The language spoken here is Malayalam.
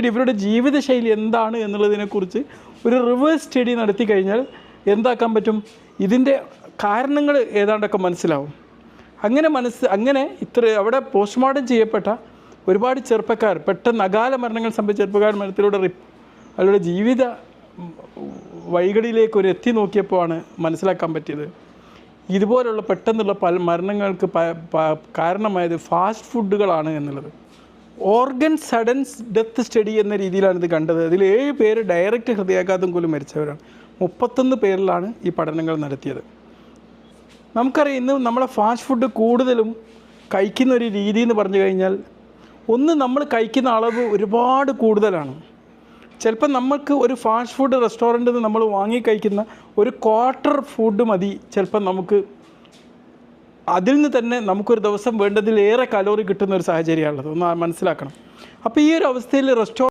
ഇവരുടെ ജീവിതശൈലി എന്താണ് എന്നുള്ളതിനെക്കുറിച്ച് ഒരു റിവേഴ്സ് സ്റ്റഡി നടത്തി കഴിഞ്ഞാൽ എന്താക്കാൻ പറ്റും, ഇതിൻ്റെ കാരണങ്ങൾ ഏതാണ്ടൊക്കെ മനസ്സിലാവും. അങ്ങനെ അവിടെ പോസ്റ്റ്മോർട്ടം ചെയ്യപ്പെട്ട ഒരുപാട് ചെറുപ്പക്കാർ പെട്ടെന്ന് അകാല മരണങ്ങൾ സംഭവിച്ച ചെറുപ്പക്കാർ മരണത്തിലൂടെ അവരുടെ ജീവിത വഴികളിലേക്ക് എത്തി നോക്കിയപ്പോഴാണ് മനസ്സിലാക്കാൻ പറ്റിയത് ഇതുപോലുള്ള പെട്ടെന്നുള്ള പല മരണങ്ങൾക്ക് കാരണമായത് ഫാസ്റ്റ് ഫുഡുകളാണ് എന്നുള്ളത്. ഓർഗൻ സഡൻ ഡെത്ത് സ്റ്റഡി എന്ന രീതിയിലാണ് ഇത് കണ്ടത്. അതിൽ 7 പേര് ഡയറക്റ്റ് ഹൃദയാഘാതം മൂലം മരിച്ചവരാണ്. 31 പേരിലാണ് ഈ പഠനങ്ങൾ നടത്തിയത്. നമുക്കറിയാം, ഇന്ന് നമ്മളെ ഫാസ്റ്റ് ഫുഡ് കൂടുതലും കഴിക്കുന്ന ഒരു രീതി എന്ന് പറഞ്ഞു കഴിഞ്ഞാൽ, ഒന്ന് നമ്മൾ കഴിക്കുന്ന അളവ് ഒരുപാട് കൂടുതലാണ്. ചിലപ്പോൾ നമുക്ക് ഒരു ഫാസ്റ്റ് ഫുഡ് റെസ്റ്റോറൻറ്റിൽ നിന്ന് നമ്മൾ വാങ്ങി കഴിക്കുന്ന ഒരു ക്വാർട്ടർ ഫുഡ് മതി ചിലപ്പം നമുക്ക് അതിൽ നിന്ന് തന്നെ നമുക്കൊരു ദിവസം വേണ്ടതിലേറെ കലോറി കിട്ടുന്ന ഒരു സാഹചര്യമാണുള്ളത്. ഒന്ന് മനസ്സിലാക്കണം. അപ്പോൾ ഈ ഒരു അവസ്ഥയിൽ